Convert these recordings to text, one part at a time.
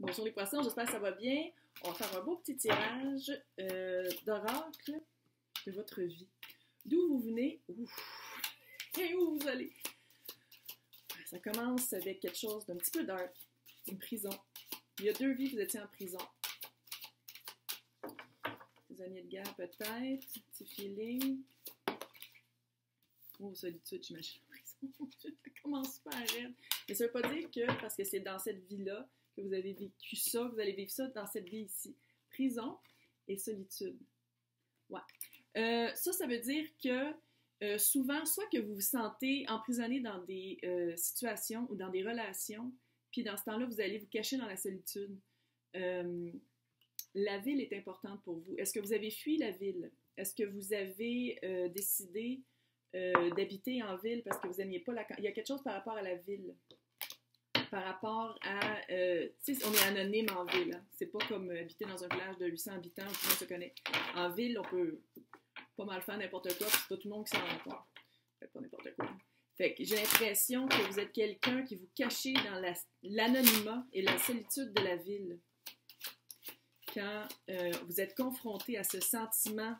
Bonjour les poissons, j'espère que ça va bien. On va faire un beau petit tirage d'oracle de votre vie. D'où vous venez et où vous allez. Ça commence avec quelque chose d'un petit peu dark, une prison. Il y a 2 vies, vous étiez en prison. Prisonnier de guerre peut-être, petit feeling. Oh, solitude, j'imagine. Ça commence super raide. Mais ça ne veut pas dire que, parce que c'est dans cette vie-là que vous avez vécu ça, vous allez vivre ça dans cette vie ici. Prison et solitude. Ouais. Ça veut dire que souvent, soit que vous vous sentez emprisonné dans des situations ou dans des relations, puis dans ce temps-là, vous allez vous cacher dans la solitude. La ville est importante pour vous. Est-ce que vous avez fui la ville? Est-ce que vous avez décidé d'habiter en ville parce que vous n'aimiez pas la... Il y a quelque chose par rapport à la ville. Par rapport à... tu sais, on est anonyme en ville. Hein? C'est pas comme habiter dans un village de 800 habitants où tout le monde se connaît. En ville, on peut pas mal faire n'importe quoi, puis c'est pas tout le monde qui s'en rend compte. Fait pas n'importe quoi. Fait que j'ai l'impression que vous êtes quelqu'un qui vous cachez dans l'anonymat et la solitude de la ville. Quand vous êtes confronté à ce sentiment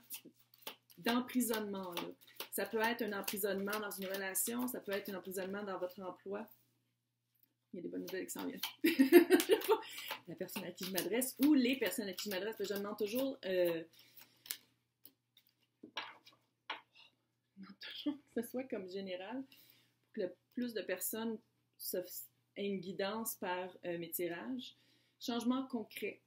d'emprisonnement-là. Ça peut être un emprisonnement dans une relation, ça peut être un emprisonnement dans votre emploi. Il y a des bonnes nouvelles qui s'en viennent. La personne à qui je m'adresse ou les personnes à qui je m'adresse, je demande toujours que ce soit comme général pour que le plus de personnes aient une guidance par mes tirages. Changement concret.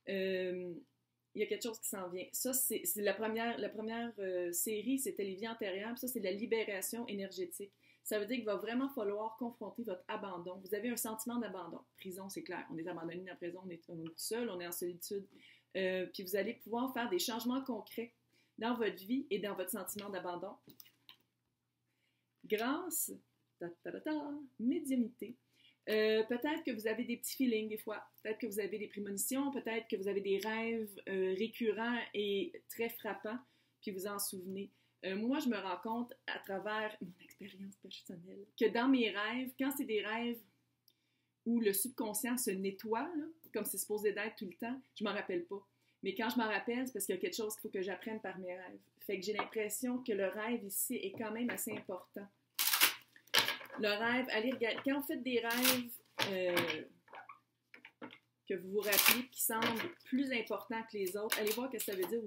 Il y a quelque chose qui s'en vient. Ça, c'est la première série, c'était les vies antérieures. Puis ça, c'est la libération énergétique. Ça veut dire qu'il va vraiment falloir confronter votre abandon. Vous avez un sentiment d'abandon. Prison, c'est clair. On est abandonné dans la prison, on est tout seul, on est en solitude. Puis vous allez pouvoir faire des changements concrets dans votre vie et dans votre sentiment d'abandon. Grâce, médiumnité. Peut-être que vous avez des petits feelings des fois, peut-être que vous avez des prémonitions, peut-être que vous avez des rêves récurrents et très frappants, puis vous en souvenez. Moi, je me rends compte à travers mon expérience personnelle que dans mes rêves, quand c'est des rêves où le subconscient se nettoie, là, comme c'est supposé d'être tout le temps, je m'en rappelle pas. Mais quand je m'en rappelle, c'est parce qu'il y a quelque chose qu'il faut que j'apprenne par mes rêves. Fait que j'ai l'impression que le rêve ici est quand même assez important. Le rêve, allez regarder. Quand vous faites des rêves que vous vous rappelez, qui semblent plus importants que les autres, allez voir ce que ça veut dire.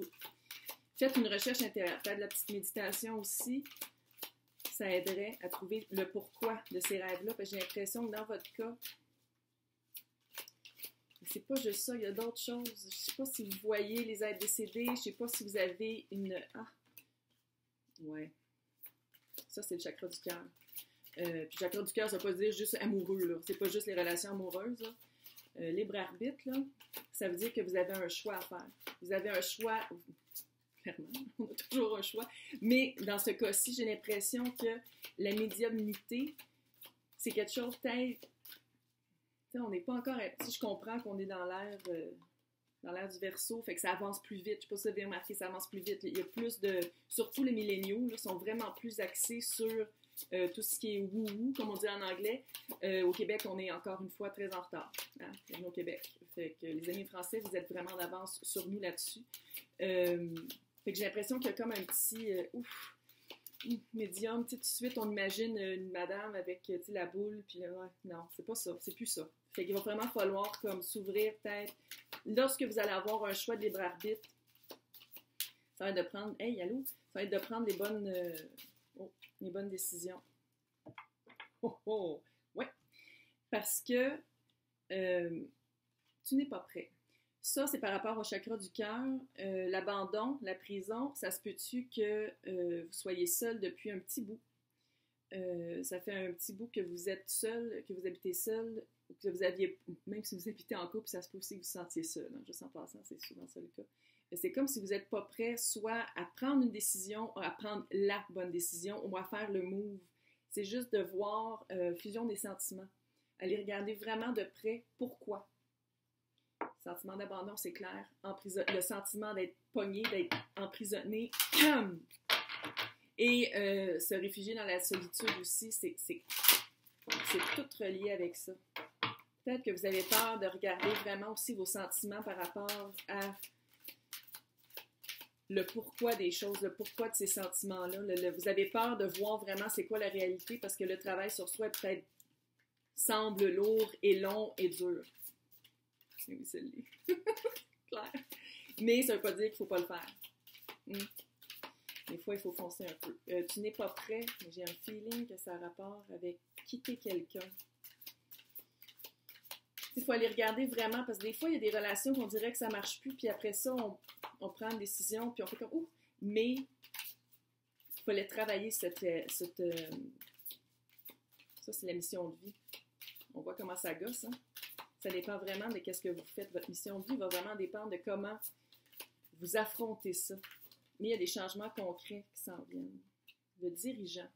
Faites une recherche intérieure. Faites de la petite méditation aussi. Ça aiderait à trouver le pourquoi de ces rêves-là. Parce que j'ai l'impression que dans votre cas, c'est pas juste ça, il y a d'autres choses. Je sais pas si vous voyez les êtres décédés. Je sais pas si vous avez une... Ah! Ouais. Ça, c'est le chakra du cœur. Puis chakra du cœur, ça veut pas dire juste amoureux, là. C'est pas juste les relations amoureuses, là. Libre arbitre, là, ça veut dire que vous avez un choix à faire. Vous avez un choix, clairement, on a toujours un choix, mais dans ce cas-ci, j'ai l'impression que la médiumnité, c'est quelque chose peut-être, on n'est pas encore, si je comprends qu'on est dans l'ère du Verseau, fait que ça avance plus vite. Je sais pas si vous avez remarqué, ça avance plus vite. Il y a plus de, surtout les milléniaux, là, sont vraiment plus axés sur tout ce qui est woo-woo, comme on dit en anglais. Au Québec, on est encore une fois très en retard. Hein, au Québec. Fait que les amis français, vous êtes vraiment en avance sur nous là-dessus. Fait que j'ai l'impression qu'il y a comme un petit médium. Tout de suite, on imagine une madame avec la boule, puis ouais, non, c'est pas ça, c'est plus ça. Fait qu'il va vraiment falloir comme s'ouvrir peut-être. Lorsque vous allez avoir un choix de libre arbitre, ça va être de prendre, hey, allô, ça va être de prendre les bonnes décisions. Ouais. Parce que tu n'es pas prêt. Ça, c'est par rapport au chakra du cœur. L'abandon, la prison, ça se peut-tu que vous soyez seul depuis un petit bout. Ça fait un petit bout que vous êtes seul, que vous habitez seul, ou que vous aviez, même si vous habitez en couple, ça se peut aussi que vous vous sentiez seul. Hein, juste en passant, c'est souvent ça le cas. C'est comme si vous n'êtes pas prêt soit à prendre une décision, à prendre la bonne décision, ou à faire le move. C'est juste de voir fusion des sentiments. Allez regarder vraiment de près pourquoi. Sentiment d'abandon, c'est clair. Le sentiment d'être pogné, d'être emprisonné. Et se réfugier dans la solitude aussi, c'est tout relié avec ça. Peut-être que vous avez peur de regarder vraiment aussi vos sentiments par rapport à le pourquoi des choses, le pourquoi de ces sentiments-là. Vous avez peur de voir vraiment c'est quoi la réalité parce que le travail sur soi peut-être semble lourd et long et dur. Oui, c'est le clair. Mais ça ne veut pas dire qu'il ne faut pas le faire. Des fois, il faut foncer un peu. Tu n'es pas prêt, mais j'ai un feeling que ça a rapport avec quitter quelqu'un. Il faut aller regarder vraiment, parce que des fois, il y a des relations qu'on dirait que ça ne marche plus, puis après ça, on prend une décision, puis on fait comme « Ouh! » Mais il fallait travailler ça, c'est la mission de vie. On voit comment ça gosse, hein? Ça dépend vraiment de ce que vous faites. Votre mission de vie va vraiment dépendre de comment vous affrontez ça. Mais il y a des changements concrets qui s'en viennent. Le dirigeant.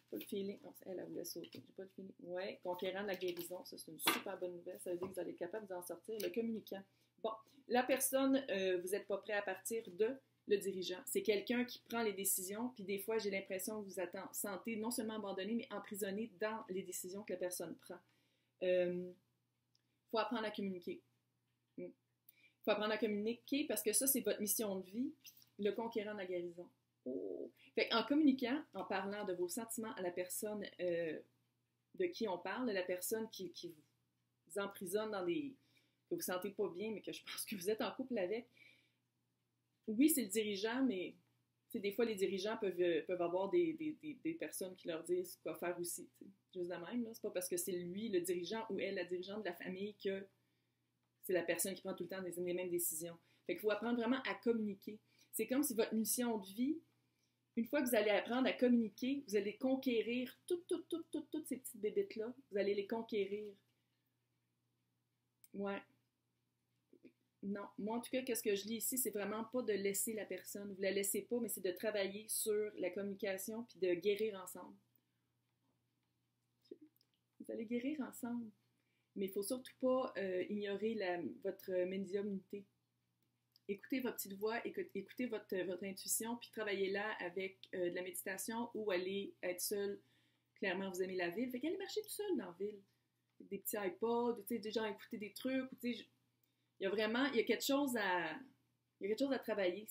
Pas le feeling. Oh, elle voulait sauter. J'ai pas le feeling. Ouais, conquérant de la guérison. Ça, c'est une super bonne nouvelle. Ça veut dire que vous allez être capable d'en sortir. Le communicant. Bon, la personne, vous n'êtes pas prêt à partir de le dirigeant. C'est quelqu'un qui prend les décisions, puis des fois, j'ai l'impression que vous sentez non seulement abandonné, mais emprisonné dans les décisions que la personne prend. Faut apprendre à communiquer. Il faut apprendre à communiquer parce que ça, c'est votre mission de vie, le conquérant de la guérison. Oh. Fait en communiquant, en parlant de vos sentiments à la personne de qui on parle, la personne qui vous emprisonne dans des... que vous ne sentez pas bien, mais que je pense que vous êtes en couple avec. Oui, c'est le dirigeant, mais des fois, les dirigeants peuvent avoir des personnes qui leur disent quoi faire aussi. T'sais. Juste de même, là. C'est pas parce que c'est lui, le dirigeant, ou elle, la dirigeante de la famille, que c'est la personne qui prend tout le temps les mêmes décisions. Fait qu'il faut apprendre vraiment à communiquer. C'est comme si votre mission de vie, une fois que vous allez apprendre à communiquer, vous allez conquérir toutes ces petites bébites-là. Vous allez les conquérir. Ouais. Non. Moi, en tout cas, qu'est-ce que je lis ici, c'est vraiment pas de laisser la personne. Vous la laissez pas, mais c'est de travailler sur la communication puis de guérir ensemble. Vous allez guérir ensemble. Mais il ne faut surtout pas ignorer votre médiumnité. Écoutez votre petite voix, écoutez votre intuition, puis travaillez-là avec de la méditation ou allez être seul. Clairement, vous aimez la ville. Fait qu'allez marcher tout seul dans la ville. Des petits iPods, des gens écouter des trucs. Il y a quelque chose à travailler.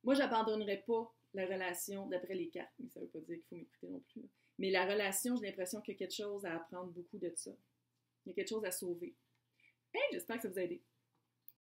Moi, je n'abandonnerais pas la relation d'après les cartes, mais ça ne veut pas dire qu'il faut m'écouter non plus. Mais la relation, j'ai l'impression qu'il y a quelque chose à apprendre beaucoup de ça. Il y a quelque chose à sauver. Hey, j'espère que ça vous a aidé.